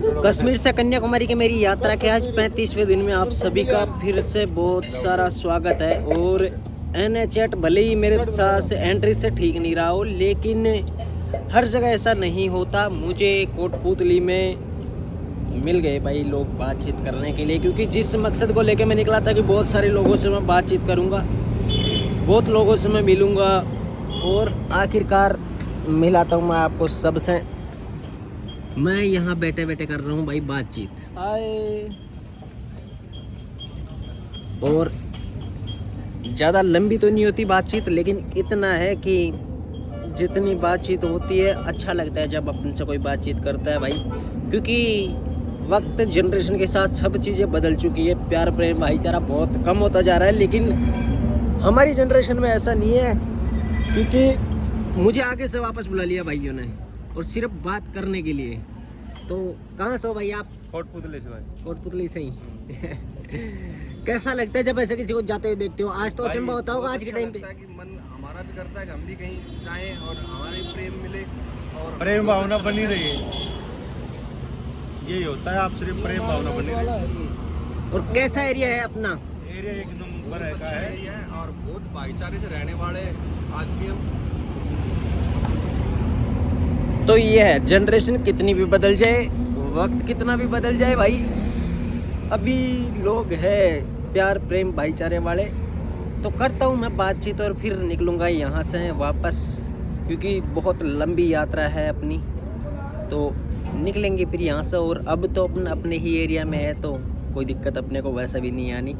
कश्मीर से कन्याकुमारी की मेरी यात्रा के आज 35वें दिन में आप सभी का फिर से बहुत सारा स्वागत है। और NH8 भले ही मेरे साथ से एंट्री से ठीक नहीं रहा हो, लेकिन हर जगह ऐसा नहीं होता। मुझे कोटपुतली में मिल गए भाई लोग बातचीत करने के लिए, क्योंकि जिस मकसद को लेकर मैं निकला था कि बहुत सारे लोगों से मैं बातचीत करूँगा, बहुत लोगों से मैं मिलूँगा, और आखिरकार मिलाता हूँ मैं आपको सबसे। मैं यहाँ बैठे बैठे कर रहा हूँ भाई बातचीत। और ज़्यादा लंबी तो नहीं होती बातचीत, लेकिन इतना है कि जितनी बातचीत होती है अच्छा लगता है जब अपन से कोई बातचीत करता है भाई। क्योंकि वक्त जनरेशन के साथ सब चीज़ें बदल चुकी है, प्यार प्रेम भाईचारा बहुत कम होता जा रहा है। लेकिन हमारी जनरेशन में ऐसा नहीं है, क्योंकि मुझे आगे से वापस बुला लिया भाइयों ने, और सिर्फ बात करने के लिए। तो कहाँ से हो भाई आप? कोटपुतली से भाई। कोटपुतली से ही। कैसा लगता है जब ऐसे किसी को जाते हुए देखते हो? आज तो अचंभा होता होगा आज के टाइम पे। कि मन हमारा भी करता है कि हम भी कहीं जाएं और हमारे प्रेम मिले और प्रेम भावना बनी रही, यही होता है। आप सिर्फ प्रेम भावना बनी रही। और कैसा एरिया है अपना? एरिया एकदम बड़ा अच्छा एरिया है और बहुत भाईचारे से रहने वाले आदमी हम। तो ये है, जनरेशन कितनी भी बदल जाए, वक्त कितना भी बदल जाए भाई, अभी लोग हैं प्यार प्रेम भाईचारे वाले। तो करता हूँ मैं बातचीत और फिर निकलूँगा यहाँ से वापस, क्योंकि बहुत लंबी यात्रा है अपनी। तो निकलेंगे फिर यहाँ से, और अब तो अपने ही एरिया में है, तो कोई दिक्कत अपने को वैसा भी नहीं आनी।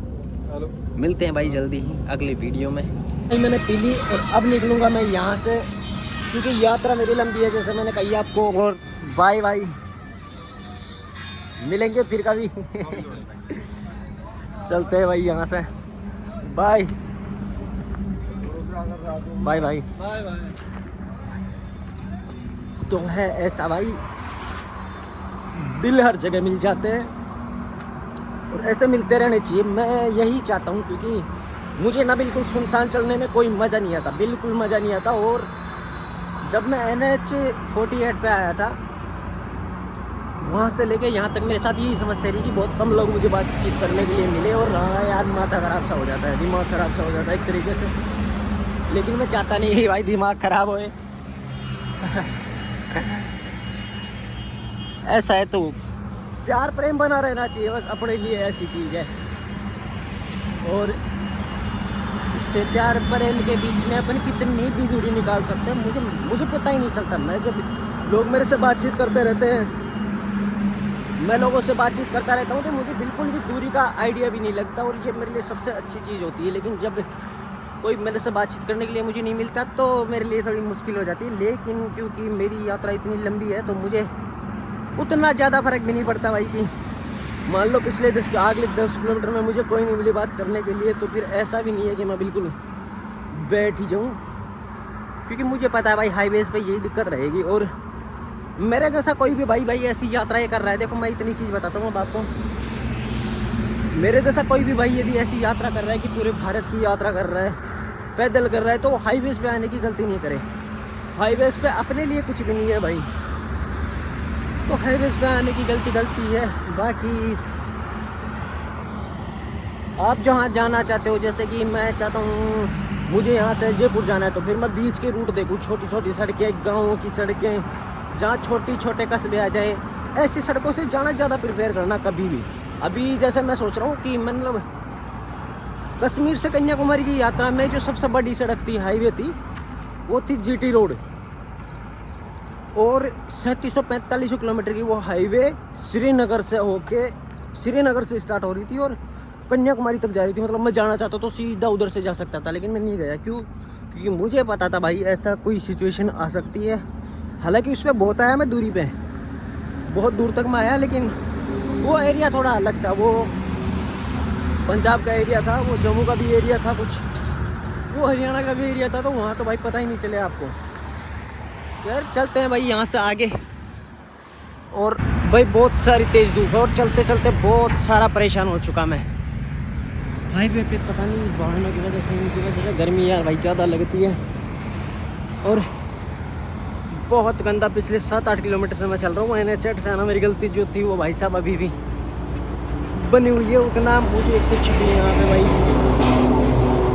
मिलते हैं भाई जल्दी ही अगली वीडियो में। मैंने पी ली और अब निकलूँगा मैं यहाँ से, क्योंकि यात्रा मेरी लंबी है, जैसे मैंने कही आपको। और बाय बाय, मिलेंगे फिर कभी। चलते हैं भाई यहाँ से। Bye bye bye bye bye. तो है ऐसा भाई, दिल हर जगह मिल जाते हैं और ऐसे मिलते रहने चाहिए। मैं यही चाहता हूँ, क्योंकि मुझे ना बिल्कुल सुनसान चलने में कोई मज़ा नहीं आता, बिल्कुल मज़ा नहीं आता। और जब मैं NH48 पे आया था, वहाँ से लेके यहाँ तक मेरे साथ यही समस्या रही कि बहुत कम लोग मुझे बातचीत करने के लिए मिले। और हाँ यार, माथा ख़राब सा हो जाता है, दिमाग ख़राब सा हो जाता है एक तरीके से। लेकिन मैं चाहता नहीं है भाई दिमाग ख़राब होए। ऐसा है तो प्यार प्रेम बना रहना चाहिए बस अपने लिए, ऐसी चीज़ है। और इससे प्यार प्रेम के बीच में अपन कितनी भी दूरी निकाल सकते हैं, मुझे पता ही नहीं चलता। मैं जब लोग मेरे से बातचीत करते रहते हैं, मैं लोगों से बातचीत करता रहता हूँ, तो मुझे बिल्कुल भी दूरी का आइडिया भी नहीं लगता। और ये मेरे लिए सबसे अच्छी चीज़ होती है। लेकिन जब कोई मेरे से बातचीत करने के लिए मुझे नहीं मिलता, तो मेरे लिए थोड़ी मुश्किल हो जाती है। लेकिन क्योंकि मेरी यात्रा इतनी लंबी है, तो मुझे उतना ज़्यादा फ़र्क भी नहीं पड़ता भाई। कि मान लो पिछले अगले 10 किलोमीटर में मुझे कोई नहीं मिली बात करने के लिए, तो फिर ऐसा भी नहीं है कि मैं बिल्कुल बैठ ही जाऊँ, क्योंकि मुझे पता है भाई हाईवेज़ पे यही दिक्कत रहेगी। और मेरे जैसा कोई भी भाई ऐसी यात्राएं कर रहा है, देखो मैं इतनी चीज़ बताता हूँ आपको, मेरे जैसा कोई भी भाई यदि ऐसी यात्रा कर रहा है कि पूरे भारत की यात्रा कर रहा है, पैदल कर रहा है, तो हाईवेज़ पे आने की गलती नहीं करे। हाईवेज़ पे अपने लिए कुछ भी नहीं है भाई, तो हाईवेज़ पे आने की गलती है। बाकी आप जहाँ जाना चाहते हो, जैसे कि मैं चाहता हूँ मुझे यहाँ से जयपुर जाना है, तो फिर मैं बीच के रूट देखूँ, छोटी छोटी सड़कें, गाँवों की सड़कें, जहाँ छोटे कस्बे आ जाए, ऐसी सड़कों से जाना ज़्यादा प्रिपेयर करना कभी भी। अभी जैसे मैं सोच रहा हूँ कि मतलब कश्मीर से कन्याकुमारी की यात्रा में जो सबसे बड़ी सड़क थी, हाईवे थी, वो थी GT रोड। और 3745 किलोमीटर की वो हाईवे श्रीनगर से स्टार्ट हो रही थी और कन्याकुमारी तक जा रही थी। मतलब मैं जाना चाहता तो सीधा उधर से जा सकता था, लेकिन मैं नहीं गया। क्यों? क्योंकि मुझे पता था भाई ऐसा कोई सिचुएशन आ सकती है। हालांकि उस पर बहुत आया मैं दूरी पे, बहुत दूर तक मैं आया, लेकिन वो एरिया थोड़ा अलग था। वो पंजाब का एरिया था, वो जम्मू का भी एरिया था कुछ, वो हरियाणा का भी एरिया था। तो वहाँ तो भाई पता ही नहीं चले आपको। यार चलते हैं भाई यहाँ से आगे। और भाई बहुत सारी तेज़ धूप है, और चलते चलते बहुत सारा परेशान हो चुका मैं। हाईवे पे पता नहीं वाहनों की वजह से, इनकी वजह से गर्मी यार भाई ज़्यादा लगती है। और बहुत गंदा। पिछले 7-8 किलोमीटर से मैं चल रहा हूँ NH8 से आना। मेरी गलती जो थी वो भाई साहब अभी भी बनी हुई है। उतना मुझे कुछ भी यहाँ पे भाई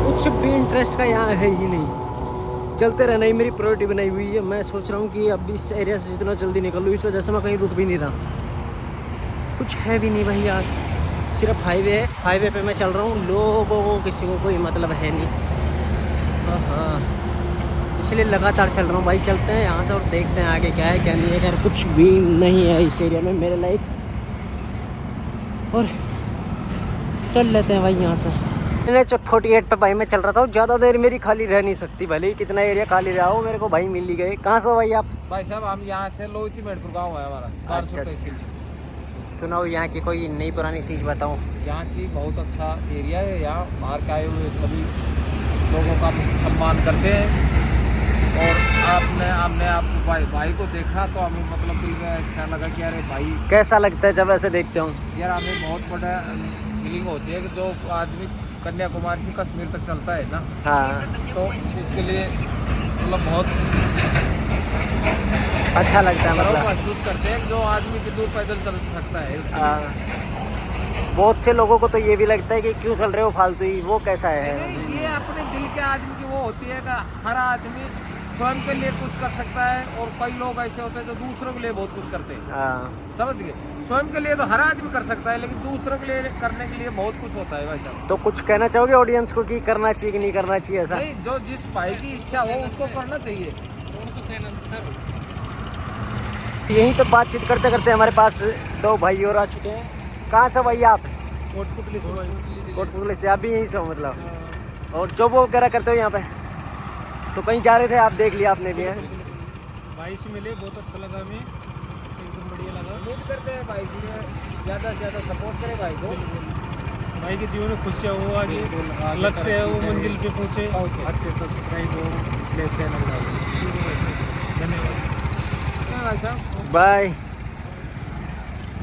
कुछ भी इंटरेस्ट का यहाँ है ही नहीं। चलते रहना ही मेरी प्रायोरिटी बनाई हुई है। मैं सोच रहा हूँ कि अब इस एरिया से जितना जल्दी निकल लूँ, इस वजह से मैं कहीं रुक भी नहीं रहा। कुछ है भी नहीं भाई यार, सिर्फ हाईवे है। हाईवे पे मैं चल रहा हूँ, लोगों को किसी को कोई मतलब है नहीं। हाँ, इसलिए लगातार चल रहा हूँ भाई। चलते हैं यहाँ से और देखते हैं आगे क्या है क्या नहीं है। यार कुछ भी नहीं है इस एरिया में मेरे लायक, और चल लेते हैं भाई यहाँ से। NH 48 पे भाई मैं चल रहा था। ज़्यादा देर मेरी खाली रह नहीं सकती, भले ही कितना एरिया खाली रहा हो, मेरे को भाई मिल ही गए। कहाँ से हो भाई आप? भाई साहब हम यहाँ से लोहिती मेडपुर गाँव है हमारा। अच्छा, सुनाओ यहाँ की कोई नई पुरानी चीज़ बताओ। यहाँ की बहुत अच्छा एरिया है। यहाँ बाहर के आए हुए सभी लोगों का सम्मान करते हैं। और हमने आप भाई को देखा तो हमें मतलब दिल में ऐसा लगा कि अरे भाई, कैसा लगता है जब ऐसे देखते हो? यार हमें बहुत बड़ा फीलिंग होती है कि जो आदमी कन्याकुमारी से कश्मीर तक चलता है ना, हाँ, तो उसके लिए मतलब बहुत अच्छा लगता है। गर्व मतलब महसूस करते हैं कि जो आदमी कितनी दूर पैदल चल सकता है उसके लिए। हाँ, बहुत से लोगों को तो ये भी लगता है कि क्यों चल रहे हो फालतू ही, वो कैसा है? नहीं, ये अपने दिल के आदमी की वो होती है कि हर आदमी स्वयं के लिए कुछ कर सकता है, और कई लोग ऐसे होते हैं जो दूसरों के लिए बहुत कुछ करते हैं। हाँ, समझ गए? स्वयं के लिए तो हर आदमी कर सकता है, लेकिन दूसरों के लिए करने के लिए बहुत कुछ होता है वैसा। तो कुछ कहना चाहोगे ऑडियंस को कि करना चाहिए कि नहीं करना चाहिए ऐसा? नहीं, जो जिस भाई की इच्छा हो उसको करना चाहिए। यहीं तो बातचीत करते करते हमारे पास 2 भाई और आ चुके हैं। कहाँ से भाई आप? कोटपुतली से। आप भी यहीं से हो मतलब? और जॉब वगैरह करते हो यहाँ पे? तो कहीं जा रहे थे आप, देख लिया आपने भी है? भाई से मिले, बहुत अच्छा लगा हमें, एकदम बढ़िया लगा। उम्मीद करते हैं भाई जी ज़्यादा से ज़्यादा सपोर्ट करें भाई को। भाई के जीवन में खुशियाँ हो, आगे लक्ष्य है वो मंजिल पे पहुँचे। अच्छे सब्सक्राइब हो प्ले चैनल का। धन्यवाद भाई साहब। बाय।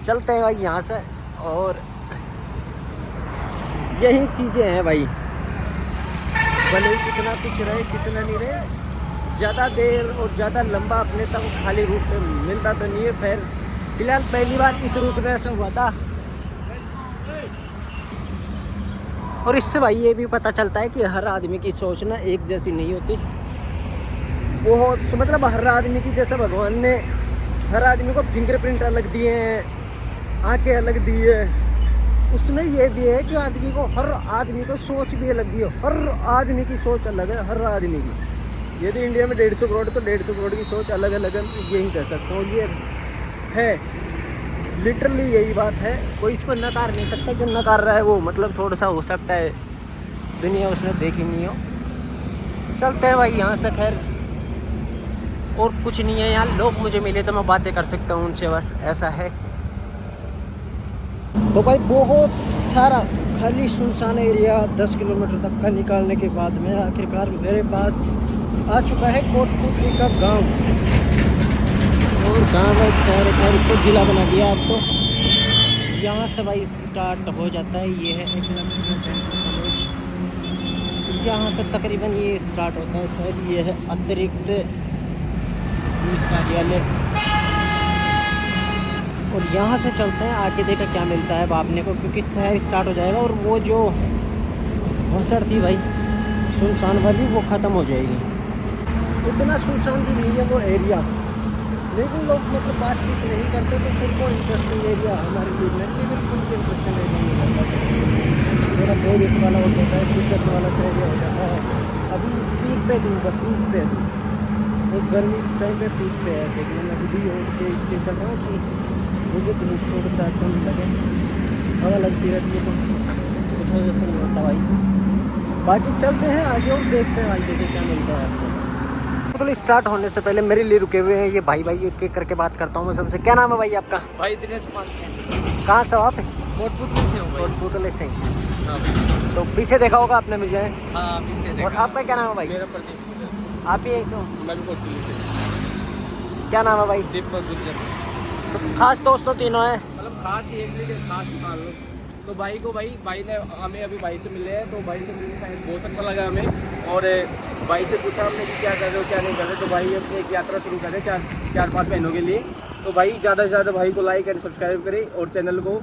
चलते हैं भाई यहाँ से। और यही चीज़ें हैं भाई, भले ही कितना कुछ रहे कितना नहीं रहे, ज़्यादा देर और ज़्यादा लंबा अपने तक खाली रूट पे मिलता तो नहीं है। फिर फिलहाल पहली बार इस रूट में ऐसा हुआ था। और इससे भाई ये भी पता चलता है कि हर आदमी की सोच ना एक जैसी नहीं होती। बहुत मतलब हर आदमी की, जैसे भगवान ने हर आदमी को फिंगरप्रिंट अलग दिए हैं, आंखें अलग दी है, उसमें ये भी है कि आदमी को, हर आदमी को सोच भी अलग दी है। हर आदमी की सोच अलग है, हर आदमी की। यदि इंडिया में 150 करोड़ तो 150 करोड़ की सोच अलग अलग है, यही कह सकता हूँ। ये है लिटरली यही बात है। कोई इसको नकार नहीं सकता। जो नकार रहा है वो मतलब थोड़ा सा हो सकता है दुनिया उसने देखी नहीं हो। चलते हैं भाई यहाँ से। खैर और कुछ नहीं है यहाँ। लोग मुझे मिले तो मैं बातें कर सकता हूँ उनसे, बस ऐसा है। तो भाई बहुत सारा खाली सुनसान एरिया 10 किलोमीटर तक का निकालने के बाद में आखिरकार मेरे पास आ चुका है कोटपुतली का गांव। और गांव है, शहर है, इसको जिला बना दिया अब तो। यहाँ से भाई स्टार्ट हो जाता है। ये है कॉलेज, यहाँ से तकरीबन ये स्टार्ट होता है शायद। ये है अतिरिक्त कार्यालय। और यहाँ से चलते हैं आगे, देखा क्या मिलता है आपने को, क्योंकि शहर स्टार्ट हो जाएगा और वो जो भसड़ थी भाई सुनसान वाली, वो ख़त्म हो जाएगी। इतना सुनसान भी नहीं है वो एरिया, लेकिन लोग मतलब बातचीत नहीं करते तो फिर वो इंटरेस्टिंग एरिया हमारे लिए, मेरे लिए बिल्कुल भी इंटरेस्टिंग एरिया नहीं लगता। थोड़ा प्रोजेक्ट वाला हो जाता है, शिद्दत वाला सा एरिया हो जाता है। अभी पीक पे दूँगा, पीक पे दूँ, और गर्मी इस टाइम पे पीक पे है। देखना मैं भी उठ के इसलिए चल रहा हूँ कि मुझे धूप थोड़ा सा कम लगे, हवा लगती रहती है तो उस वजह से नहीं होता भाई। बाकी चलते हैं आगे और देखते हैं भाई, देखिए क्या मिलता है आपको। तो स्टार्ट होने से पहले मेरे लिए रुके हुए हैं ये भाई। एक एक करके बात करता हूँ मैं सबसे। क्या नाम है भाई आपका? भाई दिनेश पांडे। कहाँ से हो आप? कोटपुतली से हूँ भाई। कोटपुतली से। हाँ तो पीछे देखा होगा आपने मुझे। हाँ, पीछे देखा। और आपका क्या नाम है भाई? मेरा प्रदीप। आप ही यहीं से हो? मैं भी कोटपुतली से। क्या नाम है भाई? दीपक गुज्जर। तो खास दोस्त तो तीनों हैं। मतलब खास एक लेकिन खास मान लो। तो भाई ने हमें अभी भाई से मिले हैं, तो भाई से मिलने शायद बहुत अच्छा लगा हमें। और भाई से पूछा हमने कि क्या कर रहे हो क्या नहीं कर रहे, तो भाई अपनी एक यात्रा शुरू करें चार पाँच महीनों के लिए। तो भाई ज़्यादा से ज़्यादा भाई को लाइक एंड सब्सक्राइब करें और चैनल को।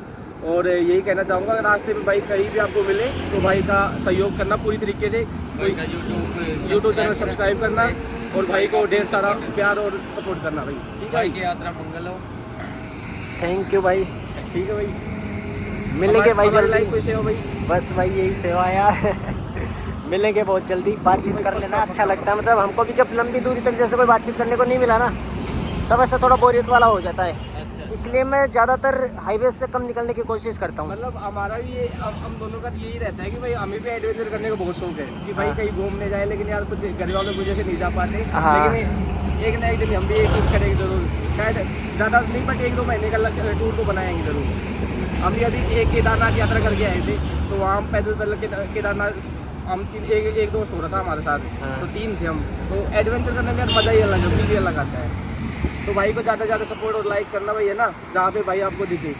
और यही कहना चाहूँगा अगर रास्ते में भाई कहीं भी आपको मिले तो भाई का सहयोग करना पूरी तरीके से, यूट्यूब चैनल सब्सक्राइब करना और भाई को ढेर सारा प्यार और सपोर्ट करना भाई। ठीक है भाई की यात्रा मंगल हो। थैंक यू भाई। ठीक है भाई, मिलेंगे भाई जल्दी। लाइक कोई सेवा भाई, बस भाई यही सेवा है यार। मिलेंगे बहुत जल्दी, बातचीत कर लेना अच्छा लगता है। मतलब हमको भी जब लंबी दूरी तक जैसे कोई बातचीत करने को नहीं मिला ना तब ऐसा थोड़ा बोरियत वाला हो जाता है। इसलिए मैं ज़्यादातर हाईवे से कम निकलने की कोशिश करता हूँ। मतलब हमारा भी ये हम दोनों का यही रहता है कि भाई हमें भी एडवेंचर करने का बहुत शौक है कि भाई कहीं घूमने जाए, लेकिन यार कुछ घर वालों की वजह से नहीं जा पाते। लेकिन एक ना एक दिन हम भी एक टूर करेंगे जरूर, शायद ज़्यादा नहीं बट 1-2 महीने का टूर तो बनाएंगे जरूर। हम भी अभी एक केदारनाथ यात्रा करके आए थे, तो वहाँ हम पैदल केदारनाथ हम एक दोस्त हो रहा था हमारे साथ, तो 3 थे हम। तो एडवेंचर करने में यार मज़ा ही अलग है, फील ही अलग आता है। तो भाई को ज़्यादा से ज़्यादा सपोर्ट और लाइक करना भाई है ना, जहाँ पे भाई आपको दिखे।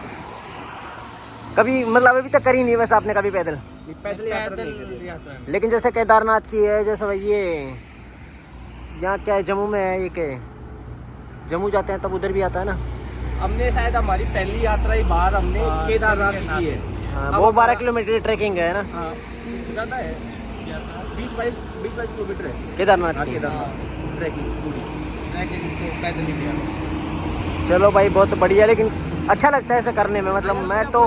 कभी मतलब अभी तक करी नहीं वैसे आपने कभी पैदल यात्रा लेकिन जैसे केदारनाथ की है, जैसे भाई ये यहाँ क्या है जम्मू में है, एक जम्मू जाते हैं तब उधर भी आता है ना। हमने शायद हमारी पहली यात्रा ही बाहर हमने केदारनाथ की है। वो 12 किलोमीटर की ट्रैकिंग है ना। हाँ ज़्यादा है, 20-22 किलोमीटर है केदारनाथ की। ट्रैकिंग पूरी तो पैदल ही किया। चलो भाई बहुत बढ़िया, लेकिन अच्छा लगता है ऐसा करने में। मतलब मैं तो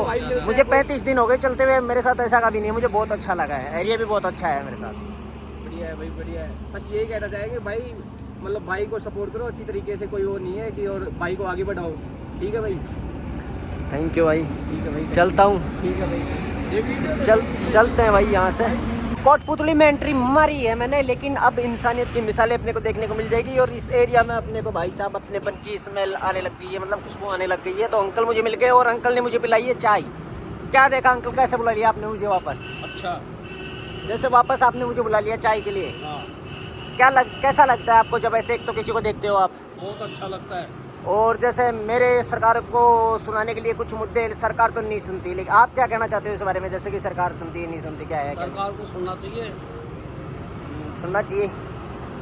मुझे 35 दिन हो गए चलते हुए, मेरे साथ ऐसा कभी नहीं है। मुझे बहुत अच्छा लगा है, एरिया भी बहुत अच्छा है मेरे साथ। बढ़िया है भाई, बढ़िया है। बस यही कहना चाहेंगे भाई, मतलब भाई को सपोर्ट करो अच्छी तरीके से, कोई वो नहीं है कि और भाई को आगे बढ़ाओ। ठीक है भाई, थैंक यू भाई। ठीक है भाई, चलता हूँ। ठीक है भाई, चलते हैं भाई यहाँ से। कोटपुतली में एंट्री मारी है मैंने, लेकिन अब इंसानियत की मिसालें अपने को देखने को मिल जाएगी। और इस एरिया में अपने को भाई साहब अपनेपन की स्मेल आने लग गई है, मतलब खुशबू आने लग गई है। तो अंकल मुझे मिल गए और अंकल ने मुझे पिलाई है चाय। क्या देखा अंकल, कैसे बुला लिया आपने मुझे वापस? अच्छा, जैसे वापस आपने मुझे बुला लिया चाय के लिए। हाँ कैसा लगता है आपको जब ऐसे एक तो किसी को देखते हो आप? बहुत अच्छा लगता है। और जैसे मेरे सरकार को सुनाने के लिए कुछ मुद्दे सरकार तो नहीं सुनती, लेकिन आप क्या कहना चाहते हो इस बारे में? जैसे कि सरकार सुनती है नहीं सुनती, क्या है? सरकार को सुनना चाहिए, सुनना चाहिए।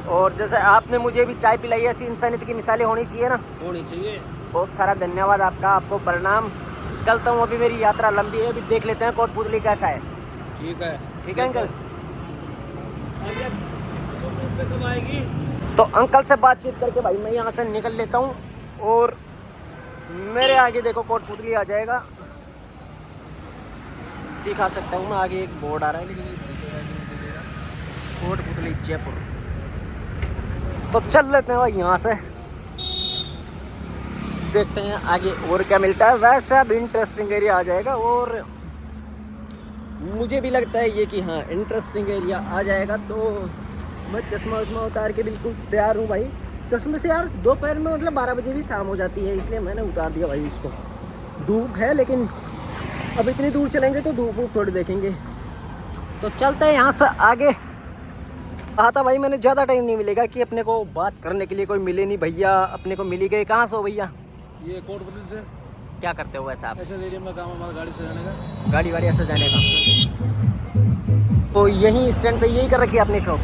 और जैसे आपने मुझे भी चाय पिलाई, ऐसी इंसानियत की मिसालें होनी चाहिए ना। होनी चाहिए। बहुत सारा धन्यवाद आपका, आपको प्रणाम। चलता हूँ, अभी मेरी यात्रा लंबी है, अभी देख लेते हैं कोटपुतली कैसा है। ठीक है, ठीक है अंकल। कब आएगी? तो अंकल से बातचीत करके भाई मैं यहाँ से निकल लेता हूँ। और मेरे आगे देखो कोटपुतली आ जाएगा, दिखा सकता हूँ मैं। आगे एक बोर्ड आ रहा है, लेकिन कोटपुतली जयपुर। तो चल लेते हैं भाई यहाँ से, देखते हैं आगे और क्या मिलता है। वैसे अब इंटरेस्टिंग एरिया आ जाएगा, और मुझे भी लगता है ये कि हाँ इंटरेस्टिंग एरिया आ जाएगा। तो मैं चश्मा वश्मा उतार के बिल्कुल तैयार हूँ भाई। चश्मे से यार दोपहर में मतलब 12 बजे भी शाम हो जाती है, इसलिए मैंने उतार दिया भाई इसको। धूप है, लेकिन अब इतनी दूर चलेंगे तो धूप थोड़ी देखेंगे। तो चलते हैं यहाँ से आगे। कहा था भाई मैंने, ज़्यादा टाइम नहीं मिलेगा कि अपने को बात करने के लिए कोई मिले नहीं। भैया अपने को मिली गए। कहाँ से हो भैया? ये कोटपुतली से। क्या करते हो वैसे आप? ऐसे एरिया में काम हमारा गाड़ी सजाने का। गाड़ी वाड़ी ऐसे जाने का। तो यहीं स्टैंड पे यही कर रखी है आपने शॉप?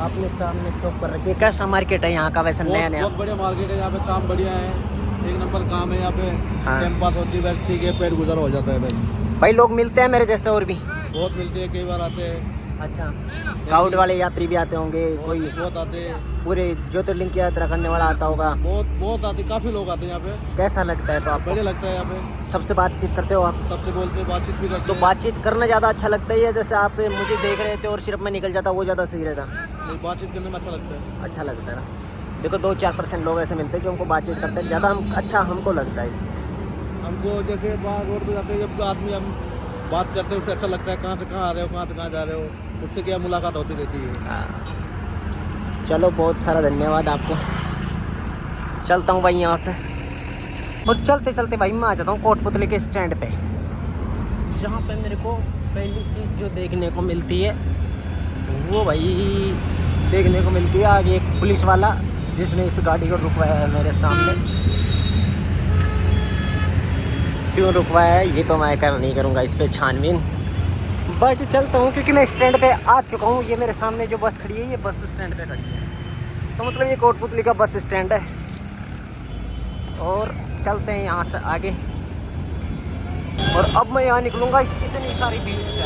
आपने सामने शॉप कर रखी है। कैसा मार्केट है यहाँ का वैसे? नया नया बहुत बढ़िया मार्केट है यहाँ पे, काम बढ़िया है, एक नंबर काम है यहाँ पे। हाँ। टाइम पास होती है बस, ठीक है, पेट गुजर हो जाता है बस। भाई लोग मिलते हैं मेरे जैसे और भी? बहुत मिलते हैं, कई बार आते हैं। अच्छा, गाउड वाले यात्री भी आते होंगे? कोई बहुत आते हैं, पूरे ज्योतिर्लिंग की यात्रा करने वाला आता होगा? बहुत आते, काफ़ी लोग आते हैं यहाँ पे। कैसा लगता है? तो आपको बढ़िया लगता है यहाँ पे। सबसे बातचीत करते हो आप? सबसे बोलते हैं, बातचीत भी करते तो हैं। बातचीत करना ज़्यादा अच्छा लगता है, जैसे आप मुझे देख रहे थे और सिर्फ मैं निकल जाता, वो ज़्यादा सही रहता? नहीं, बातचीत करने में अच्छा लगता है। अच्छा लगता है ना। देखो 2-4% लोग ऐसे मिलते हैं जो हमको बातचीत करते हैं, ज़्यादा अच्छा हमको लगता है इससे। हमको जैसे बाहर रोड पे जाते हैं, जब आदमी हम बात करते हैं उससे अच्छा लगता है। कहाँ से कहाँ आ रहे हो, कहाँ से कहाँ जा रहे हो, उससे क्या मुलाकात होती रहती है। चलो बहुत सारा धन्यवाद आपको। चलता हूँ भाई यहाँ से। और चलते चलते भाई मैं आ जाता हूँ कोटपुतली के स्टैंड पे, जहाँ पे मेरे को पहली चीज़ जो देखने को मिलती है वो भाई देखने को मिलती है आगे एक पुलिस वाला जिसने इस गाड़ी को रुकवाया है मेरे सामने। क्यों रुकवाया है ये तो मैं नहीं करूँगा इस पर छानबीन। बाकी चलता हूँ क्योंकि मैं स्टैंड पे आ चुका हूँ। ये मेरे सामने जो बस खड़ी है ये बस स्टैंड पे खड़ी है, तो मतलब ये कोटपुतली का बस स्टैंड है। और चलते हैं यहाँ से आगे। और अब मैं यहाँ निकलूँगा, इसकी इतनी सारी भीड़ से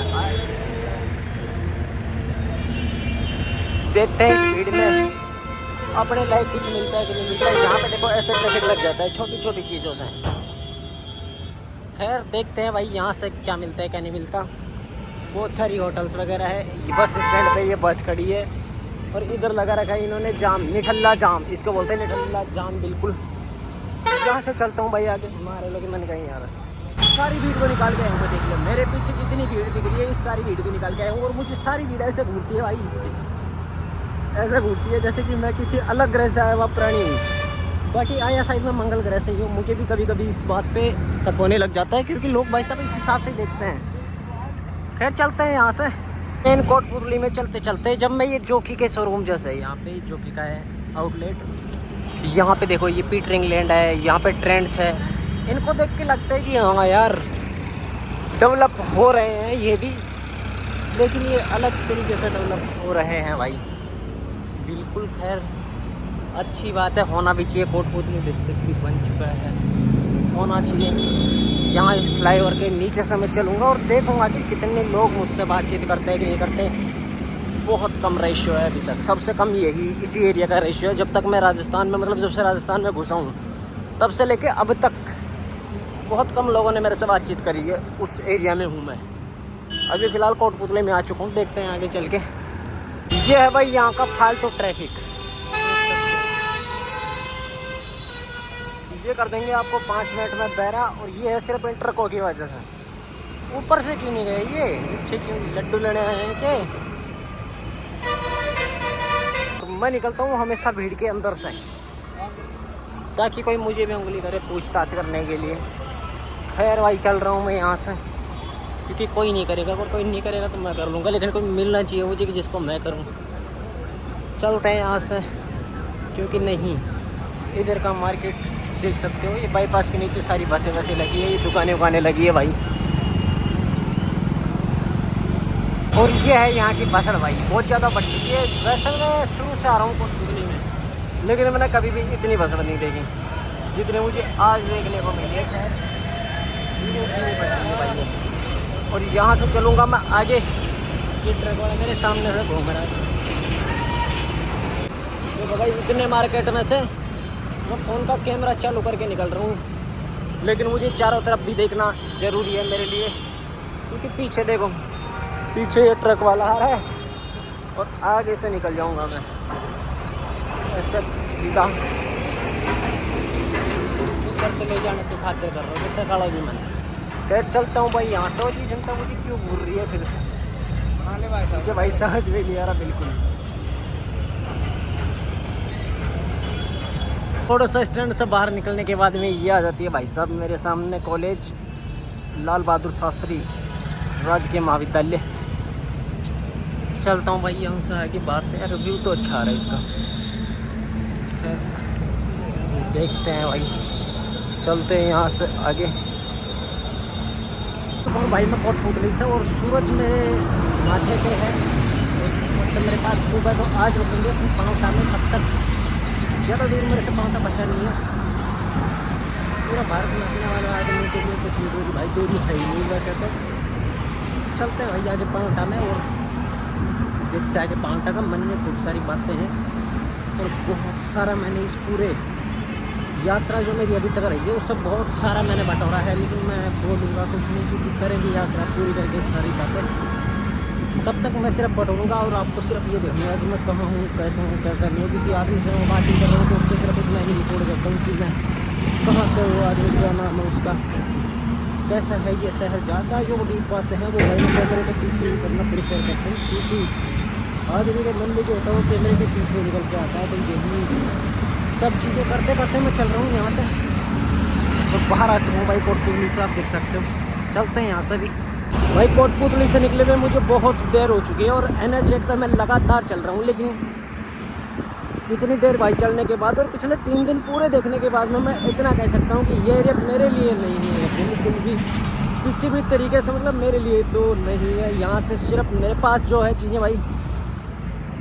देखते हैं इस भीड़ में अपने लाइफ कुछ मिलता है कि नहीं मिलता है। यहाँ पे देखो ऐसे ट्रैफिक लग जाता है छोटी छोटी चीज़ों से। खैर देखते हैं भाई यहाँ से क्या मिलता है क्या नहीं मिलता। बहुत सारी होटल्स वगैरह है। बस स्टैंड पे ये बस खड़ी है और इधर लगा रखा है इन्होंने जाम, निठल्ला जाम इसको बोलते हैं, निठल्ला जाम बिल्कुल। यहाँ से चलता हूँ भाई आगे। हमारे लोग मन कहीं आ रहा सारी भीड़ को निकाल के आए हूँ। देख लो मेरे पीछे जितनी भीड़ दिख रही है इस सारी भीड़ को निकाल के आए हूँ। और मुझे सारी भीड़ ऐसे घूरती है भाई, ऐसे घूरती है जैसे कि मैं किसी अलग ग्रह से आया हुआ प्राणी हूँ। बाकी आया शायद मैं मंगल ग्रह से ही हूँ। मुझे भी कभी कभी इस बात पे शक होने लग जाता है क्योंकि लोग भाई साहब इस हिसाब से देखते हैं। खैर चलते हैं यहाँ से मेन कोटपुतली में। चलते चलते जब मैं ये जोकी के शोरूम जैसे है, यहाँ पे जोकी का है आउटलेट। यहाँ पे देखो ये पीटर इंग्लैंड है, यहाँ पे ट्रेंड्स है। इनको देख के लगता है कि हाँ यार डेवलप हो रहे हैं ये भी, लेकिन ये अलग तरीके से डेवलप हो रहे हैं भाई बिल्कुल। खैर अच्छी बात है, होना भी चाहिए। कोटपुतली डिस्ट्रिक्ट भी बन चुका है, होना चाहिए। यहाँ इस फ्लाईओवर के नीचे से मैं चलूँगा और देखूँगा कि कितने लोग मुझसे बातचीत करते हैं कि नहीं करते। बहुत कम रेशियो है अभी तक, सबसे कम यही इसी एरिया का रेशियो है। जब तक मैं राजस्थान में मतलब जब से राजस्थान में घुसा हूँ तब से लेके अब तक बहुत कम लोगों ने मेरे से बातचीत करी है। उस एरिया में हूँ मैं अभी फ़िलहाल कोटपुतली में आ चुका हूँ। देखते हैं आगे चल के। ये है भाई यहाँ का फालतू ट्रैफिक। ये कर देंगे आपको 5 मिनट में बहरा। और ये है सिर्फ इन ट्रकों की वजह से। ऊपर से क्यों नहीं गए ये, पीछे क्यों लड्डू लेने आए हैं के? तो मैं निकलता हूँ हमेशा भीड़ के अंदर से ताकि कोई मुझे भी उंगली करे पूछताछ करने के लिए। खैर भाई चल रहा हूँ मैं यहाँ से क्योंकि कोई नहीं करेगा। अगर कोई नहीं करेगा तो मैं कर लूँगा, लेकिन कोई मिलना चाहिए मुझे कि जिसको मैं करूँ। चलते हैं यहाँ से क्योंकि नहीं इधर का मार्केट देख सकते हो। ये बाईपास के नीचे सारी बसें लगी है, ये दुकानें उकानें लगी है भाई। और ये है यहाँ की बसड़ भाई, बहुत ज़्यादा बढ़ चुकी है। वैसे मैं शुरू से आ रहा हूँ कोटपुतली में, लेकिन मैंने कभी भी इतनी बसड़ नहीं देखी जितने मुझे आज देखने को मिली है। और यहाँ से चलूँगा मैं आगे। ये ट्रक वाला मेरे सामने से घूम रहा है। तो भाई इतने मार्केट में से मैं फ़ोन का कैमरा चालू करके निकल रहा हूँ, लेकिन मुझे चारों तरफ भी देखना ज़रूरी है मेरे लिए क्योंकि पीछे देखो, पीछे ये ट्रक वाला आ रहा है और आगे से निकल जाऊँगा मैं ऐसा सीधा। ऊपर से ले जाने की खातिर कर रहा हूँ ट्रक वाला भी मैंने। खैर चलता हूँ भाई यहाँ से। और ये जनता मुझे क्यों घूर रही है फिर से, मुझे भाई समझ में नहीं आ रहा बिल्कुल। थोड़ा सा स्टैंड से बाहर निकलने के बाद में ये आ जाती है भाई साहब मेरे सामने कॉलेज लाल बहादुर शास्त्री राजकीय महाविद्यालय। चलता हूँ भाई यहाँ से आगे बाहर से। यार व्यू तो अच्छा आ रहा है इसका। देखते हैं भाई, चलते हैं यहाँ से आगे। तो भाई मैं कोटपुतली से और सूरज मेरे माथे पे है, मतलब मेरे पास खूब है। तो आज रुकेंगे अपनी पाँवटा में। तब तक ज़्यादा दूर मेरे से पाँवटा बचा नहीं है। पूरा भारत में अपने वाले आदमी के लिए कुछ भी दूरी भाई दूरी है ही नहीं वैसे तो। चलते हैं भाई आगे पाँवटा में और देखते हैं कि पाँवटा का मन में खूब सारी बातें हैं और बहुत सारा मैंने इस पूरे यात्रा जो मेरी अभी तक रही है उससे बहुत सारा मैंने बटोरा है। लेकिन मैं बोलूँगा कुछ नहीं क्योंकि करेंगे यात्रा पूरी करके सारी बातें। तब तक मैं सिर्फ बटोरूँगा और आपको सिर्फ ये देखूँगा कि मैं कहाँ हूँ, कैसा हूँ, कैसा नहीं हूँ। किसी आदमी से मैं बातचीत कर रहा हूँ तो उससे सिर्फ इतना ही रिपोर्ट करता हूँ कि मैं कहाँ से वो आदमी, क्या नाम है उसका, कैसा है ये शहर। ज़्यादा जो डीप बातें हैं वो भाई मैं कैमरे के पीछे ही करना प्रिपेयर करता हूँ क्योंकि आदमी का मन में जो होता है वो कैमरे के पीछे निकल के आता है। तो यही सब चीज़ें करते करते मैं चल रहा हूँ यहाँ से। तो बाहर आ चुका हूँ भाई कोटपुतली से, आप देख सकते हो। चलते हैं यहाँ से भी भाई। कोटपुतली से निकले हुए मुझे बहुत देर हो चुकी है और NH8 पर मैं लगातार चल रहा हूँ। लेकिन इतनी देर भाई चलने के बाद और पिछले 3 दिन पूरे देखने के बाद में मैं इतना कह सकता हूँ कि ये एरिया मेरे लिए नहीं है बिल्कुल भी किसी भी तरीके से मतलब मेरे लिए तो नहीं है। यहाँ से सिर्फ मेरे पास जो है चीज़ें भाई,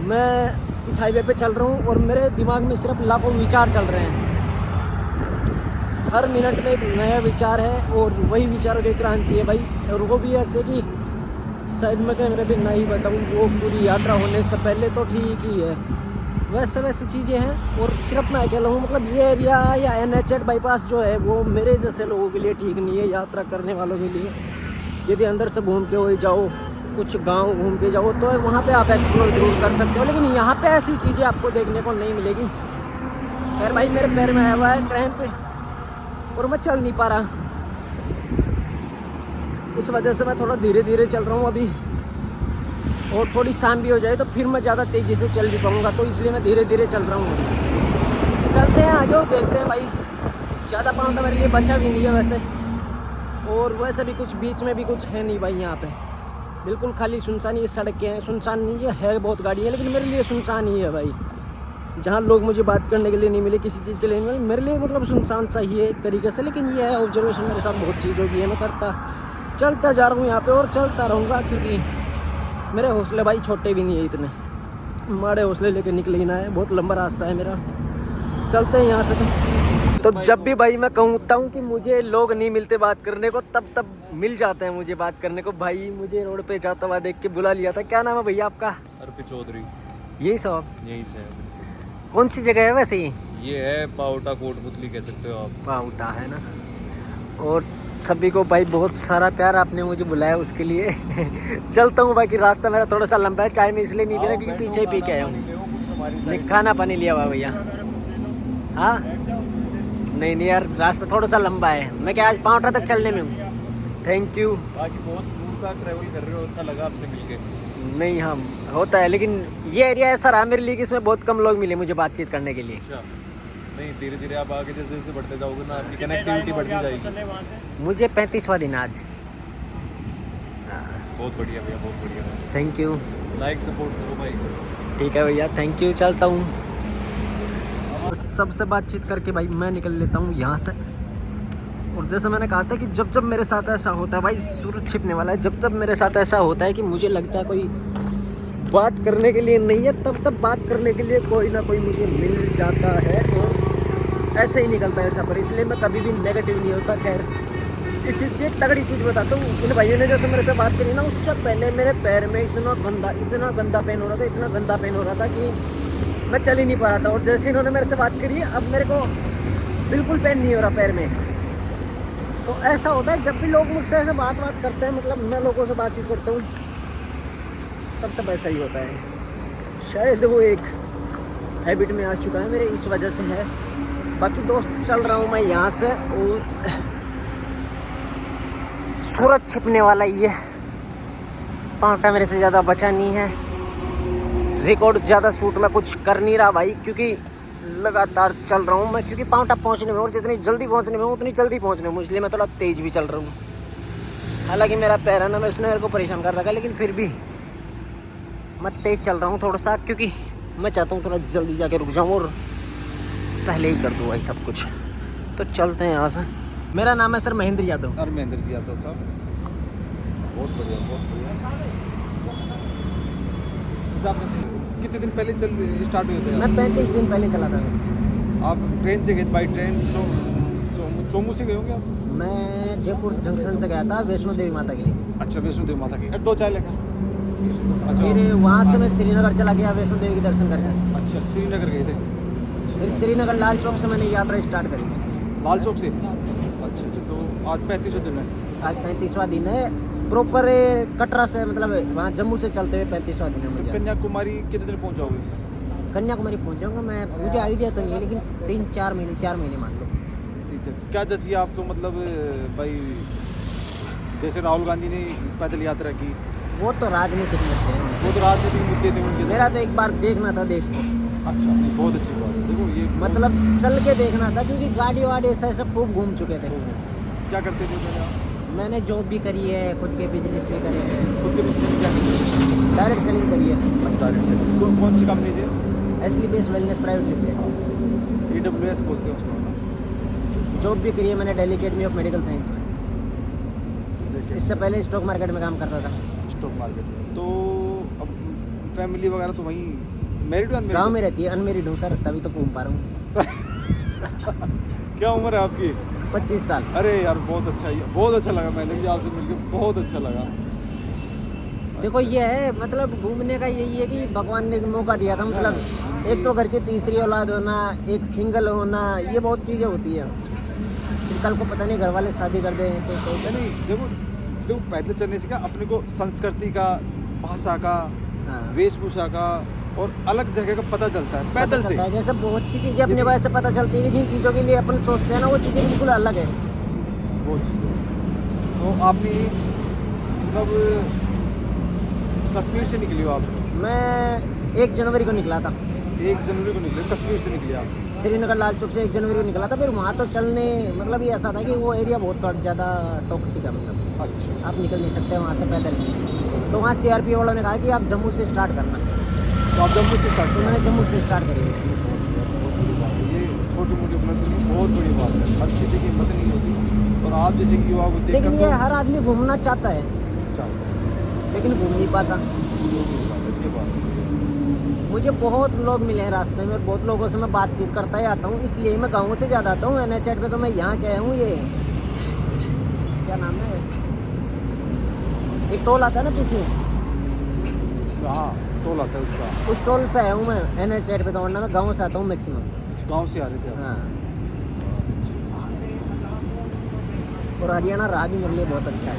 मैं इस हाईवे पे चल रहा हूँ और मेरे दिमाग में सिर्फ लाखों विचार चल रहे हैं। हर मिनट में एक नया विचार है और वही विचारों की क्रांति है भाई। और वो भी ऐसे कि शायद मैं कैमरे पे नहीं बताऊँ, वो पूरी यात्रा होने से पहले तो ठीक ही है, वैसे वैसी चीज़ें हैं। और सिर्फ मैं अकेला हूँ, मतलब ये एरिया या NH बाईपास जो है वो मेरे जैसे लोगों के लिए ठीक नहीं है, यात्रा करने वालों के लिए। यदि अंदर से घूम के वही जाओ, कुछ गांव घूम के जाओ तो वहाँ पे आप एक्सप्लोर जरूर कर सकते हो, लेकिन यहाँ पे ऐसी चीज़ें आपको देखने को नहीं मिलेगी। खैर भाई मेरे पैर में आया हुआ है क्रैम्प और मैं चल नहीं पा रहा, इस वजह से मैं थोड़ा धीरे धीरे चल रहा हूँ अभी। और थोड़ी शाम भी हो जाए तो फिर मैं ज़्यादा तेज़ी से चल नहीं पाऊँगा, तो इसलिए मैं धीरे धीरे चल रहा हूँ। चलते हैं आगे और देखते हैं भाई। ज़्यादा पाउंड मेरे लिए बचा भी नहीं है वैसे, और वैसे भी कुछ बीच में भी कुछ है नहीं भाई। यहाँ पे बिल्कुल खाली सुनसान ही सड़कें हैं, सुनसान नहीं है बहुत गाड़ी है, लेकिन मेरे लिए सुनसान ही है भाई। जहाँ लोग मुझे बात करने के लिए नहीं मिले, किसी चीज़ के लिए नहीं मिले, मेरे लिए मतलब सुनसान सा ही है एक तरीके से। लेकिन ये है ऑब्जर्वेशन, मेरे साथ बहुत चीज़ों की है, मैं चलता जा रहा हूँ यहाँ पे और चलता रहूँगा, क्योंकि मेरे हौसले भाई छोटे भी नहीं है इतने, बड़े हौसले लेके निकले ही ना है। बहुत लंबा रास्ता है मेरा, चलते हैं यहाँ से। तो जब भी भाई मैं कहता हूँ कि मुझे लोग नहीं मिलते बात करने को, तब मिल जाते हैं मुझे बात करने को। भाई मुझे रोड पे जाता हुआ देख के बुला लिया था। क्या नाम है भैया आपका? अर्पित चौधरी। यही सब? यहीं से। कौन सी जगह है वैसे? ये है पाउटा कोटपुतली कह सकते हो आप। पाउटा है ना। और सभी को भाई बहुत सारा प्यार, आपने मुझे बुलाया उसके लिए। चलता हूँ, बाकी रास्ता मेरा थोड़ा सा लंबा है। चाय में इसलिए नहीं पी रहा क्योंकि पीछे ही पी के आया हूँ। नहीं खाना पानी लिया हुआ भैया। हाँ नहीं यार, रास्ता थोड़ा सा लंबा है। मैं क्या आज पाउटा तक चलने में हूँ। Thank you. बाकी बहुत दूर का ट्रैवल कर रहे हो, अच्छा लगा आपसे मिलके। नहीं हाँ होता है, लेकिन ये एरिया ऐसा रहा मेरे लिए कि इसमें बहुत कम लोग मिले मुझे बातचीत करने के लिए। अच्छा। नहीं धीरे धीरे आप आगे जैसे जैसे बढ़ते जाओगे ना, आपकी कनेक्टिविटी बढ़ती जाएगी। मुझे 35वां दिन आज। बहुत बढ़िया भैया, बहुत बढ़िया। Thank you. लाइक सपोर्ट करो भाई। ठीक है भैया, थैंक यू। चलता हूँ और सबसे बातचीत करके भाई मैं निकल लेता हूँ यहाँ से। और जैसे मैंने कहा था कि जब जब मेरे साथ ऐसा होता है भाई, सूरज छिपने वाला है, जब जब मेरे साथ ऐसा होता है कि मुझे लगता है कोई बात करने के लिए नहीं है, तब बात करने के लिए कोई ना कोई मुझे मिल जाता है और ऐसे ही निकलता है सफ़र। इसलिए मैं कभी भी नेगेटिव नहीं होता। खैर इस चीज़ की एक तगड़ी चीज़ बताता हूँ। इन भाइयों ने जैसे मेरे से बात करी ना, उससे पहले मेरे पैर में इतना गंदा पेन हो रहा था कि मैं चल ही नहीं पा रहा था। और जैसे इन्होंने मेरे से बात करी, अब मेरे को बिल्कुल पेन नहीं हो रहा पैर में। तो ऐसा होता है जब भी लोग मुझसे ऐसे बात करते हैं, मतलब मैं लोगों से बातचीत करता हूँ, तब ऐसा ही होता है। शायद वो एक हैबिट में आ चुका है मेरे, इस वजह से है। बाकी दोस्त चल रहा हूँ मैं यहाँ से और सूरज छिपने वाला ही है। पाउटा मेरे से ज़्यादा बचा नहीं है। रिकॉर्ड ज़्यादा शूट में कुछ कर नहीं रहा भाई, क्योंकि लगातार चल रहा हूँ मैं, क्योंकि पाउटा पहुँचने में और जितनी जल्दी पहुँचने में उतनी जल्दी पहुँचने में, इसलिए मैं थोड़ा तेज़ भी चल रहा हूँ। हालांकि मेरा पैर है ना, मैं उसने मेरे को परेशान कर रखा है, लेकिन फिर भी मैं तेज़ चल रहा हूँ थोड़ा सा, क्योंकि मैं चाहता हूँ थोड़ा जल्दी जाके रुक जाऊँ और पहले ही कर दूँ भाई सब कुछ। तो चलते हैं यहाँ से। मेरा नाम है सर महेंद्र यादव। और महेंद्र जी यादव साहब, बहुत बढ़िया, बहुत बढ़िया। कितने दिन पहले स्टार्ट हुए थे? मैं 35 दिन पहले चला था। आप ट्रेन से गए? बाई ट्रेन चोमू से गए होंगे आप? मैं जयपुर जंक्शन से गया था वैष्णो देवी माता के लिए। अच्छा, वैष्णो देवी माता की 2 चाय लेकर। अच्छा, फिर वहाँ से मैं श्रीनगर चला गया वैष्णो देवी के दर्शन करके। अच्छा, श्रीनगर गए थे। फिर श्रीनगर लाल चौक से मैंने यात्रा स्टार्ट करी थी। लाल चौक से? अच्छा, तो आज 35वां दिन है। आज 35वां दिन है प्रॉपर। कटरा से मतलब वहाँ जम्मू से चलते हुए 35वां दिन है मुझे। कन्याकुमारी कितने दिन पहुँच जाओगे? कन्याकुमारी पहुँच जाऊँगा मैं, मुझे आइडिया तो नहीं है, लेकिन 4 महीने मान लो। क्या जची आपको, मतलब भाई जैसे राहुल गांधी ने पैदल यात्रा की, वो तो राजनीतिक मुद्दे हैं, वो तो राजनीतिक मुद्दे थे उनके। मेरा तो एक बार देखना था देश को। अच्छा, बहुत अच्छी बात है। देखो ये मतलब चल के देखना था, क्योंकि गाड़ी वाड़ी ऐसे खूब घूम चुके थे। क्या करते थे पहले आप? मैंने जॉब भी करी है, खुद के बिजनेस भी करे हैं। खुद के बिजनेस क्या करते? डायरेक्ट सेलिंग करी है। Direct selling. कौन सी कंपनी थी? Asclepius wellness private limited, AWS बोलते हैं उसको। जॉब भी करी है मैंने Delhi academy of medical science में। लेके इससे पहले स्टॉक मार्केट में काम करता था, स्टॉक मार्केट में। तो अब फैमिली वगैरह तो वहीं मैरिड हो गाँव में रहती है। अनमेरिड हूँ सर, तभी तो घूम पा रहा हूँ। क्या उम्र है आपकी? 25 साल। अरे यार बहुत अच्छा है, बहुत अच्छा लगा, मैंने भी आपसे मिलकर बहुत अच्छा लगा। देखो ये है मतलब घूमने का यही है कि भगवान ने मौका दिया था, मतलब एक तो घर की तीसरी औलाद होना, एक सिंगल होना, ये बहुत चीज़ें होती है। फिर कल को पता नहीं घर वाले शादी कर दें तो नहीं देखो देखो, पैदल चलने से क्या अपने को संस्कृति का, भाषा का, हाँ। वेशभूषा का और अलग जगह का पता चलता है पैदल से। जैसे बहुत सी चीज़ें अपने वजह से पता चलती है कि जिन चीज़ों के लिए अपन सोचते हैं ना वो चीज़ें बिल्कुल अलग है। बहुत चीज़ें। तो आपने मतलब कश्मीर से निकली हो आप? मैं 1 जनवरी को निकला था। 1 जनवरी को निकले, कश्मीर से निकले आप? श्रीनगर लाल चौक से 1 जनवरी को निकला था। फिर वहाँ तो चलने मतलब ये ऐसा था कि वो एरिया बहुत ज़्यादा टॉक्सिक है, मतलब अच्छा। आप निकल नहीं सकते वहाँ से पैदल। तो वहाँ CRPO वालों ने कहा कि आप जम्मू से स्टार्ट करना, तो आप जम्मू से स्टार्ट तो मैंने जम्मू से स्टार्ट करी। ये छोटी मोटी उपलब्धि नहीं, बहुत बड़ी बात है। हर किसी की हिम्मत नहीं होती और आप जैसे कि युवा को देख लेकिन ये हर आदमी घूमना चाहता है लेकिन घूम नहीं पाता। मुझे बहुत लोग मिले हैं रास्ते में, बहुत लोगों से मैं बातचीत करता ही आता हूँ, इसलिए मैं गाँव से ज़्यादा आता हूँ। NH पे तो मैं यहाँ गया हूँ, ये क्या नाम है, एक टोल आता है ना पीछे, हाँ टोल आता है उसका, उस टोल से आया हूँ मैं NH पे। तो वरना मैं गाँव से आता हूँ मैक्सिमम। गाँव से आ रहे थे आप? हाँ। और हरियाणा रहा भी मेरे लिए बहुत अच्छा है,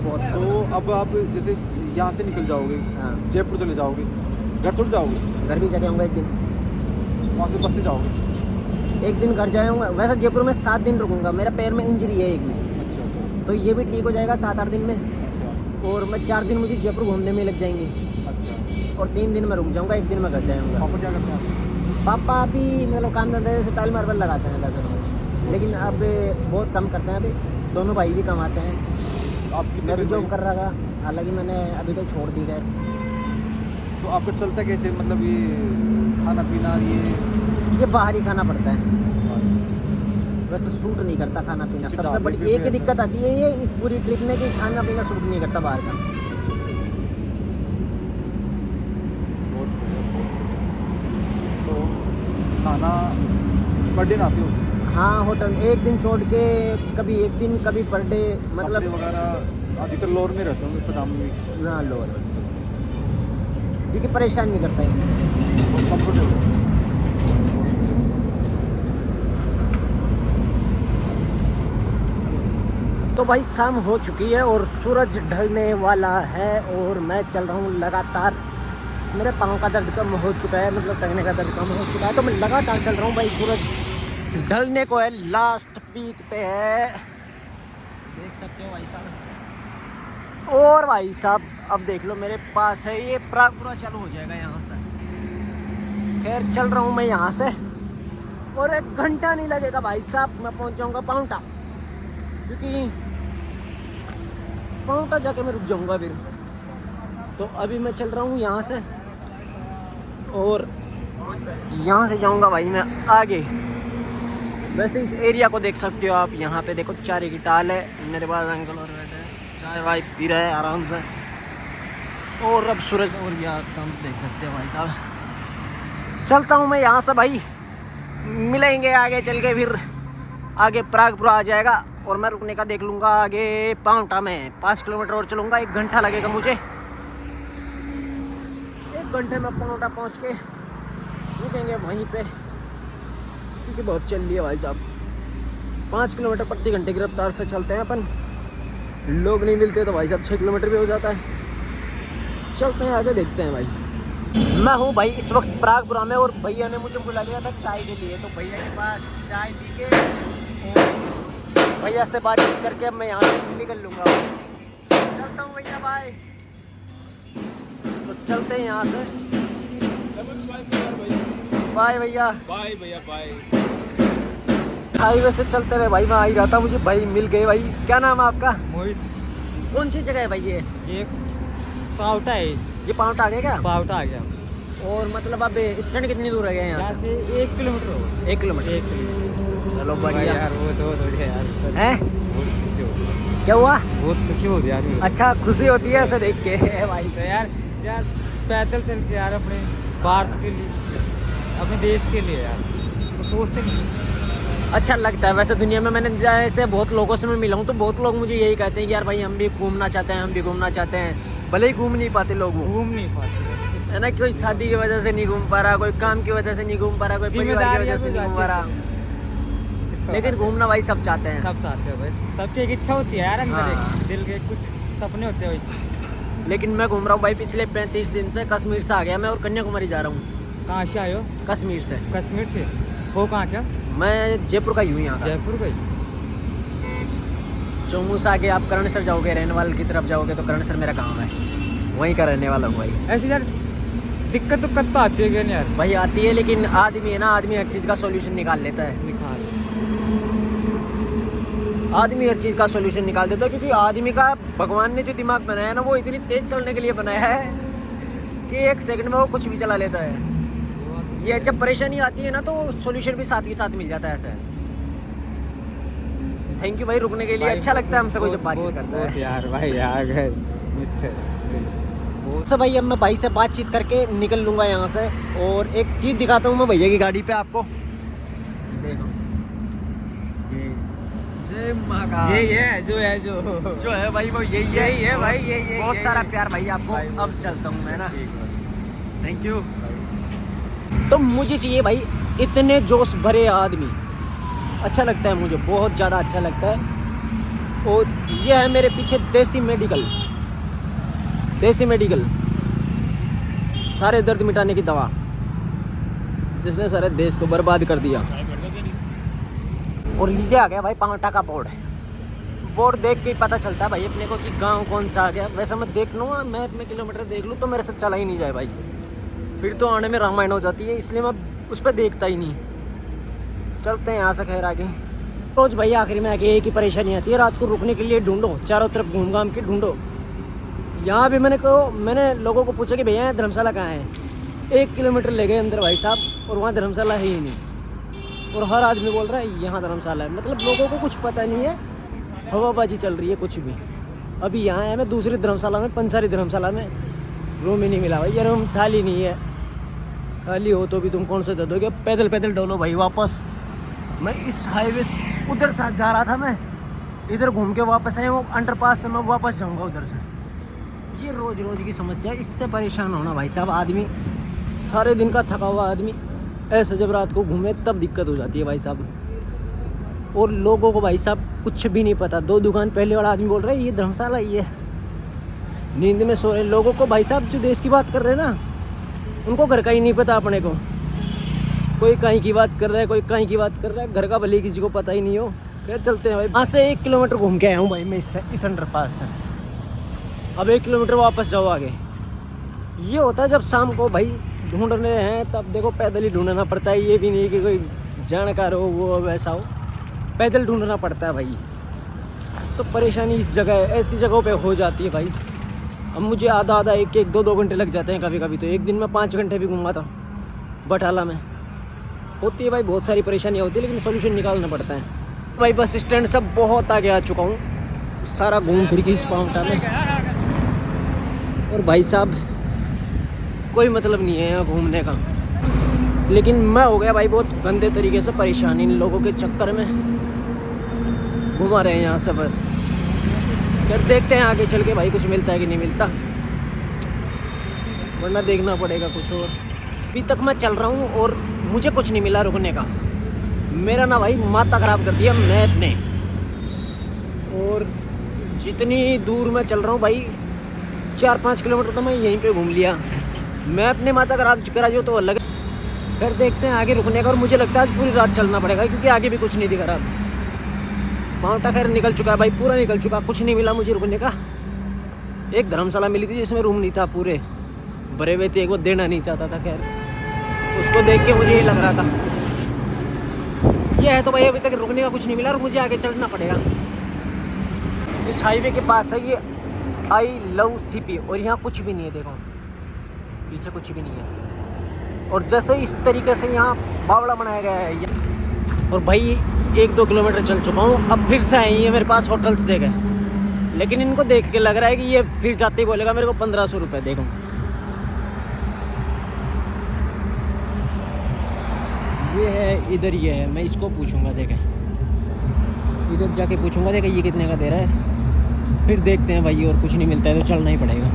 बहुत। तो अब आप जैसे यहाँ से निकल जाओगे, हाँ, जयपुर चले जाओगे, घर थोड़ी जाओगे? घर भी चले आऊँगा एक दिन, वहाँ से बस से जाओगे? एक दिन घर जाऊँगा। वैसे जयपुर में 7 दिन रुकूंगा, मेरा पैर में इंजरी है एक में, अच्छा अच्छा तो ये भी ठीक हो जाएगा 7-8 दिन में। अच्छा और मैं 4 दिन मुझे जयपुर घूमने में लग जाएंगे अच्छा। और 3 दिन में रुक जाऊँगा, एक दिन में घर जाऊँगा। पापा क्या करते हैं आप? पापा अभी मतलब काम धंधे से टाइल मार्बल लगाते हैं वैसे तो, लेकिन अब बहुत कम करते हैं। अभी दोनों भाई भी कमाते हैं। आप कितने मैं भी जॉब भाई? कर रहा था, हालांकि मैंने अभी तो छोड़ दी है। तो आपका चलता कैसे, मतलब ये खाना पीना ये बाहर ही खाना पड़ता है, वैसे सूट नहीं करता खाना पीना। किसी सबसे ढाबे बड़ी पे एक ही रहता दिक्कत आती है ये इस पूरी ट्रिप में कि खाना पीना सूट नहीं करता बाहर का। बहुत बढ़िया, बहुत बढ़िया। तो खाना पर डे आते हो? हाँ, होटल एक दिन छोड़ के, कभी एक दिन, कभी पर डे, मतलब कपड़े वगैरह अधिकतर लोअर में रहते होंगे, पजामे में? हाँ लोअर, क्योंकि परेशान नहीं करता है। बहुत कंफर्टेबल। तो भाई शाम हो चुकी है और सूरज ढलने वाला है और मैं चल रहा हूँ लगातार। मेरे पाँव का दर्द कम हो चुका है, मतलब टंगने का दर्द कम हो चुका है, तो मैं लगातार चल रहा हूँ भाई। सूरज ढलने को है, लास्ट पीक पे है, देख सकते हो भाई साहब। और भाई साहब अब देख लो मेरे पास है ये पूरा चालू हो जाएगा यहाँ से। खैर चल रहा हूँ मैं यहाँ से और 1 घंटा नहीं लगेगा भाई साहब, मैं पहुँच जाऊँगा पाउंटा, क्योंकि पाउंटा जाके मैं रुक जाऊँगा फिर। तो अभी मैं चल रहा हूँ यहाँ से और यहाँ से जाऊँगा भाई मैं आगे। वैसे इस एरिया को देख सकते हो आप, यहाँ पे देखो चारे की टाल है, मेरे पास अंकल और बैठे हैं, चाय वाय पी रहे हैं आराम से। और अब सूरज और गया कम, देख सकते हो भाई साहब। चलता हूँ मैं यहाँ से भाई, मिलेंगे आगे चल के, फिर आगे प्रागपुर आ जाएगा और मैं रुकने का देख लूँगा आगे पाउंटा में। 5 किलोमीटर और चलूँगा, 1 घंटा लगेगा मुझे। 1 घंटे में पाउंटा पहुँच के रुकेंगे वहीं पे, क्योंकि बहुत चल रही है भाई साहब। 5 किलोमीटर प्रति घंटे की रफ्तार से चलते हैं अपन, लोग नहीं मिलते तो भाई साहब 6 किलोमीटर भी हो जाता है। चलते हैं आगे, देखते हैं भाई। मैं हूँ भाई इस वक्त प्रागपुरा में और भैया ने मुझे बुला लिया था चाय के लिए, तो भैया के पास चाय पी के और भैया से बातचीत करके अब मैं यहाँ से निकल लूँगा। चलता हूँ भैया, बाय। तो चलते हैं यहाँ से, बाय भैया। बाय भैया बाय। हाईवे से चलते हुए भाई मैं आ ही रहा था, मुझे भाई मिल गए भाई। क्या नाम है आपका? मोहित। कौन सी जगह है भाई ये? पाउटा है, ये पाउटा आ गया क्या? पाउटा आ गया। और मतलब अब स्टैंड कितनी दूर है यहाँ से? 1 किलोमीटर होगा। 1 किलोमीटर। चलो बढ़िया यार, वो तो थोड़ी है यार। है। बहुत खुशी हो। क्या हुआ? बहुत खुशी हो रही यार। अच्छा खुशी होती है ऐसा देख के भाई। तो यार पैदल चल के यार अपने भारत के लिए, अपने देश के लिए यार, तो सोचते नहीं। अच्छा लगता है वैसे। दुनिया में मैंने ऐसे बहुत लोगों से मैं मिला हूँ तो बहुत लोग मुझे यही कहते हैं कि यार भाई हम भी घूमना चाहते हैं, हम भी घूमना चाहते हैं, भले ही घूम नहीं पाते लोग, घूम नहीं पाते है ना। कोई शादी की वजह से नहीं घूम पा रहा, कोई काम की वजह से नहीं घूम पा रहा, कोई परिवार की वजह से नहीं घूम पा रहा, लेकिन घूमना भाई सब चाहते हैं। सब चाहते हैं भाई, सबकी एक इच्छा होती है यार अंदर, हाँ। एक दिल के कुछ सपने होते हैं भाई। लेकिन मैं घूम रहा हूँ भाई पिछले 35 दिन से। कश्मीर से आ गया मैं और कन्याकुमारी जा रहा हूँ। कहाँ से आए हो? कश्मीर से। कश्मीर से हो कहाँ क्या? मैं जयपुर का ही हूँ यहाँ का। जयपुर भाई। जम्मू से आके आप करणसर जाओगे, रैनवाल की तरफ जाओगे तो करणसर मेरा गाँव है, वहीं का रहने वाला हूँ भाई। ऐसे यार दिक्कत तो आती है यार भाई आती है, लेकिन आदमी है ना, आदमी हर चीज़ का सोल्यूशन निकाल लेता है। आदमी हर चीज़ का सोल्यूशन निकाल देता है, क्योंकि आदमी का भगवान ने जो दिमाग बनाया है ना वो इतनी तेज चलने के लिए बनाया है कि 1 सेकंड में वो कुछ भी चला लेता है। ये जब परेशानी आती है ना तो सोल्यूशन भी साथ के साथ मिल जाता है ऐसा। थैंक यू भाई रुकने के लिए। अच्छा लगता है हमसे कोई जब बातचीत करता है यार भाई यार। तो भाई अब मैं भाई से बातचीत करके निकल लूँगा यहाँ से। और एक चीज़ दिखाता हूँ मैं भैया की गाड़ी पे आपको, देखो जय महाकाल। यही है जो है भाई वो यही है भाई। यही बहुत सारा प्यार भाई आपको। अब चलता हूँ मैं ना, थैंक यू। तो मुझे चाहिए भाई इतने जोश भरे आदमी, अच्छा लगता है मुझे, बहुत ज़्यादा अच्छा लगता है। और ये है मेरे पीछे देसी मेडिकल, देसी मेडिकल, सारे दर्द मिटाने की दवा, जिसने सारे देश को बर्बाद कर दिया। और ये आ गया भाई पांवटा का बोर्ड। बोर्ड देख के ही पता चलता है भाई अपने को कि गांव कौन सा आ गया। वैसे मैं देख लूँ मैप में, किलोमीटर देख लूँ तो मेरे से चला ही नहीं जाए भाई, फिर तो आने में रामायण हो जाती है, इसलिए मैं उस पर देखता ही नहीं। चलते हैं यहाँ से खैर आगे। रोज़ भाई आखिरी में आके एक ही परेशानी आती है, रात को रुकने के लिए ढूंढो, चारों तरफ घूम घाम के ढूंढो। यहाँ भी मैंने लोगों को पूछा कि भैया धर्मशाला कहाँ है। 1 किलोमीटर ले गए अंदर भाई साहब, और वहाँ धर्मशाला है ही नहीं। और हर आदमी बोल रहा है यहाँ धर्मशाला है, मतलब लोगों को कुछ पता नहीं है, हवाबाजी चल रही है कुछ भी। अभी यहाँ है मैं दूसरी धर्मशाला में, पंसारी धर्मशाला में, रूम ही नहीं मिला भाई। ये रूम खाली नहीं है, खाली हो तो भी तुम कौन से दे दोगे। पैदल पैदल डोलो भाई वापस। मैं इस हाईवे उधर से जा रहा था, मैं इधर घूम के वापस आया, वो अंडरपास से मैं वापस जाऊँगा उधर से। ये रोज़ रोज़ की समस्या है, इससे परेशान होना भाई साहब। आदमी सारे दिन का थका हुआ आदमी ऐसे जब रात को घूमे तब दिक्कत हो जाती है भाई साहब। और लोगों को भाई साहब कुछ भी नहीं पता। 2 दुकान पहले वाला आदमी बोल रहा है ये धर्मशाला ही है, नींद में सो रहे लोगों को भाई साहब। जो देश की बात कर रहे हैं ना, उनको घर का ही नहीं पता अपने को। कोई कहीं की बात कर रहा है, कोई कहीं की बात कर रहा है, घर का भले किसी को पता ही नहीं हो। फिर चलते हैं भाई। वहाँ से 1 किलोमीटर घूम के आया हूँ भाई मैं इस अंडरपास से। अब 1 किलोमीटर वापस जाओ आगे। ये होता है जब शाम को भाई ढूंढने हैं, तब देखो पैदल ही ढूंढना पड़ता है। ये भी नहीं कि कोई जानकार हो वो वैसा हो, पैदल ढूंढना पड़ता है भाई। तो परेशानी इस जगह, ऐसी जगहों पे हो जाती है भाई। अब मुझे आधा 1-2 घंटे लग जाते हैं कभी कभी। तो एक दिन में 5 घंटे भी घूमा था बटाला में। होती है भाई बहुत सारी परेशानियाँ होती है, लेकिन सोल्यूशन निकालना पड़ता है भाई। बस स्टैंड से बहुत आगे आ चुका हूँ, सारा घूम फिर के इस पांवटा में। और भाई साहब कोई मतलब नहीं है यहाँ घूमने का, लेकिन मैं हो गया भाई बहुत गंदे तरीके से परेशान। इन लोगों के चक्कर में घुमा रहे हैं यहाँ से बस। फिर देखते हैं आगे चल के भाई कुछ मिलता है कि नहीं मिलता, वरना देखना पड़ेगा कुछ और। अभी तक मैं चल रहा हूँ और मुझे कुछ नहीं मिला रुकने का। मेरा ना भाई माथा ख़राब कर दिया मैप ने। और जितनी दूर मैं चल रहा हूँ भाई 4-5 किलोमीटर तो मैं यहीं पे घूम लिया। मैप ने माथा ख़राब करा जो तो अलग। फिर देखते हैं आगे रुकने का। और मुझे लगता है आज पूरी रात चलना पड़ेगा, क्योंकि आगे भी कुछ नहीं दिख रहा। पांवटा खैर निकल चुका है भाई, पूरा निकल चुका, कुछ नहीं मिला मुझे रुकने का। एक धर्मशाला मिली थी जिसमें रूम नहीं था, पूरे भरे हुए थे, एक वो देना नहीं चाहता था। खैर उसको देख के मुझे ये लग रहा था ये है तो भाई अभी तक रुकने का कुछ नहीं मिला और मुझे आगे चलना पड़ेगा। इस हाईवे के पास है ये आई लव सीपी, और यहाँ कुछ भी नहीं है, देखो पीछे कुछ भी नहीं है। और जैसे इस तरीके से यहाँ बावड़ा बनाया गया है। और भाई 1-2 किलोमीटर चल चुका हूँ, अब फिर से आई है मेरे पास होटल्स देखे। लेकिन इनको देख के लग रहा है कि ये फिर जाते ही बोलेगा मेरे को 1500 रुपये देखो। ये है इधर, ये है, मैं इसको पूछूंगा, देखें इधर जाके पूछूंगा, देखें ये कितने का दे रहा है। फिर देखते हैं भाई, और कुछ नहीं मिलता है तो चलना ही पड़ेगा।